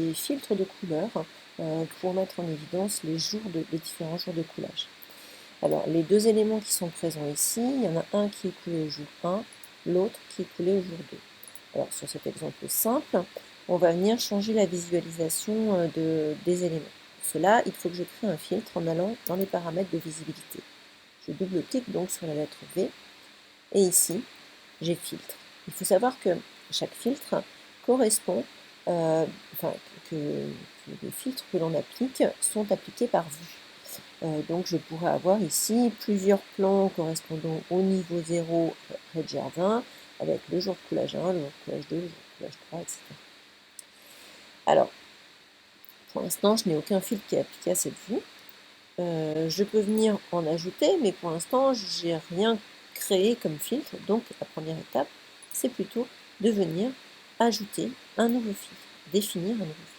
des filtres de couleurs pour mettre en évidence les différents jours de coulage. Alors, les deux éléments qui sont présents ici, il y en a un qui est coulé au jour 1, l'autre qui est coulé au jour 2. Alors, sur cet exemple simple, on va venir changer la visualisation des éléments. Pour cela, il faut que je crée un filtre en allant dans les paramètres de visibilité. Je double-clique donc sur la lettre V, et ici, j'ai filtre. Il faut savoir que chaque filtre correspond, que les filtres que l'on applique sont appliqués par vue. Donc je pourrais avoir ici plusieurs plans correspondant au niveau 0 près de jardin, avec le jour de coulage 1, le jour de coulage 2, le jour de coulage 3, etc. Alors, pour l'instant, je n'ai aucun filtre qui est appliqué à cette vue. Je peux venir en ajouter, mais pour l'instant, je n'ai rien créé comme filtre. Donc, la première étape, c'est plutôt de venir ajouter un nouveau filtre, définir un nouveau filtre.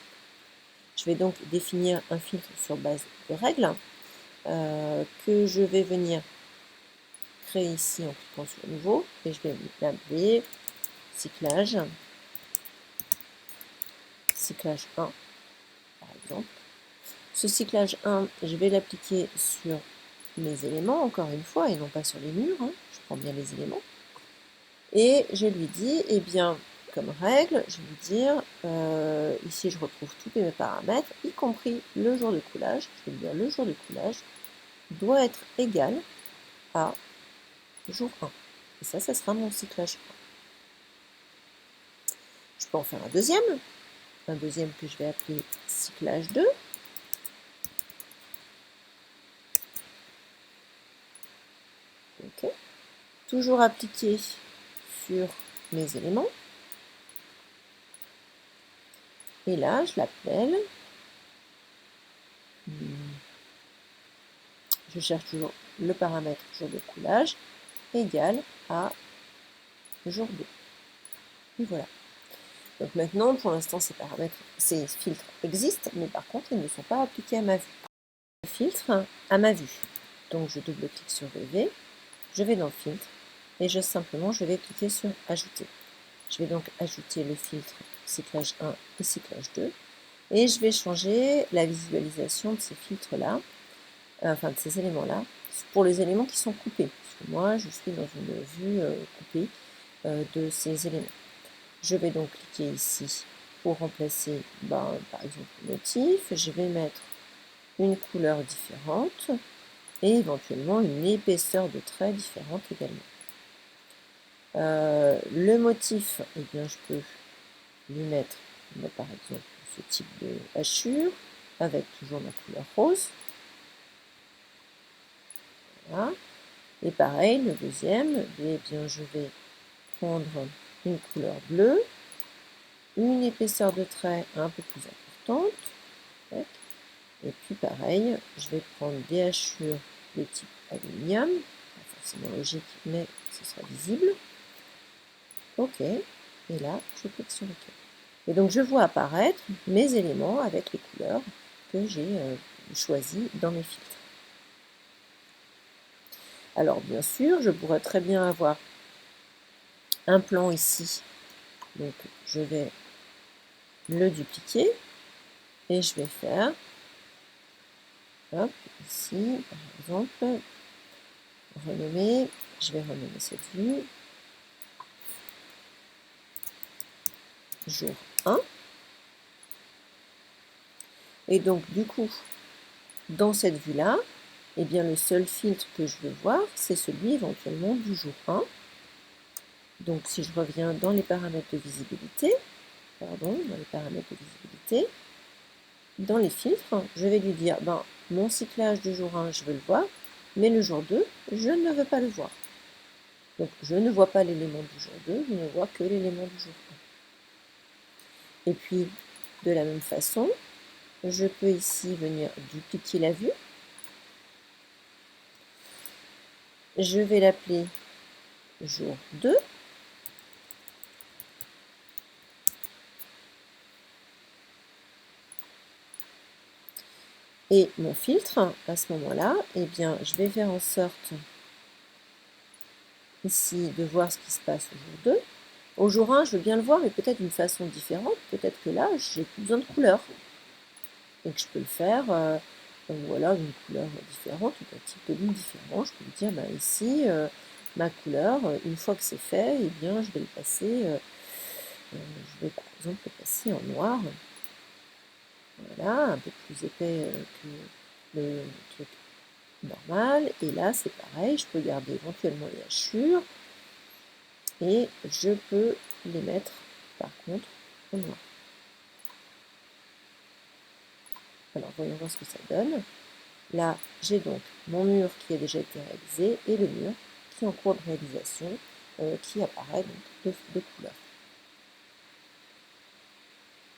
Je vais donc définir un filtre sur base de règles que je vais venir créer ici en cliquant sur nouveau, et je vais l'appeler cyclage 1, par exemple. Ce cyclage 1, je vais l'appliquer sur mes éléments, encore une fois, et non pas sur les murs. Je prends bien les éléments. Et je lui dis, eh bien, comme règle, je vais lui dire, ici je retrouve tous mes paramètres, y compris le jour de coulage. Je vais lui dire, le jour de coulage doit être égal à jour 1. Et ça sera mon cyclage 1. Je peux en faire un deuxième que je vais appeler cyclage 2. Okay. Toujours appliqué sur mes éléments. Et là, je l'appelle. Je cherche toujours le paramètre jour de coulage égal à jour 2. Et voilà. Donc maintenant, pour l'instant, ces filtres existent, mais par contre, ils ne sont pas appliqués à ma vue. Filtre à ma vue. Donc je double-clique sur VV, je vais dans le filtre, et je vais cliquer sur Ajouter. Je vais donc ajouter le filtre cyclage 1 et cyclage 2, et je vais changer la visualisation de ces filtres-là, enfin de ces éléments-là, pour les éléments qui sont coupés. Parce que moi, je suis dans une vue coupée de ces éléments. Je vais donc cliquer ici pour remplacer, par exemple, le motif. Je vais mettre une couleur différente et éventuellement une épaisseur de trait différente également. Le motif, eh bien, je peux lui mettre, par exemple, ce type de hachure avec toujours ma couleur rose. Voilà. Et pareil, le deuxième, eh bien, je vais prendre une couleur bleue, une épaisseur de trait un peu plus importante. Et puis pareil, je vais prendre des hachures de type aluminium, pas forcément logique, mais ce sera visible. OK, et là, je clique sur OK. Et donc, je vois apparaître mes éléments avec les couleurs que j'ai choisies dans mes filtres. Alors, bien sûr, je pourrais très bien avoir un plan ici. Donc, je vais le dupliquer et je vais faire, hop, ici, par exemple, renommer, je vais renommer cette vue, jour 1. Et donc, du coup, dans cette vue-là, eh bien, le seul filtre que je veux voir, c'est celui éventuellement du jour 1. Donc, si je reviens dans les paramètres de visibilité, dans les filtres, je vais lui dire, mon cyclage du jour 1, je veux le voir, mais le jour 2, je ne veux pas le voir. Donc, je ne vois pas l'élément du jour 2, je ne vois que l'élément du jour 1. Et puis, de la même façon, je peux ici venir dupliquer la vue. Je vais l'appeler jour 2. Et mon filtre, à ce moment-là, eh bien, je vais faire en sorte ici de voir ce qui se passe au jour 2. Au jour 1, je veux bien le voir, mais peut-être d'une façon différente. Peut-être que là, j'ai plus besoin de couleur. Et que je peux le faire, voilà, une couleur différente, ou un type de ligne différent. Je peux me dire, bah, ici, ma couleur, une fois que c'est fait, eh bien, je vais le passer, je vais par exemple le passer en noir. Voilà, un peu plus épais que le truc normal. Et là, c'est pareil, je peux garder éventuellement les hachures. Et je peux les mettre, par contre, en noir. Alors, voyons voir ce que ça donne. Là, j'ai donc mon mur qui a déjà été réalisé et le mur qui est en cours de réalisation, qui apparaît donc de couleur.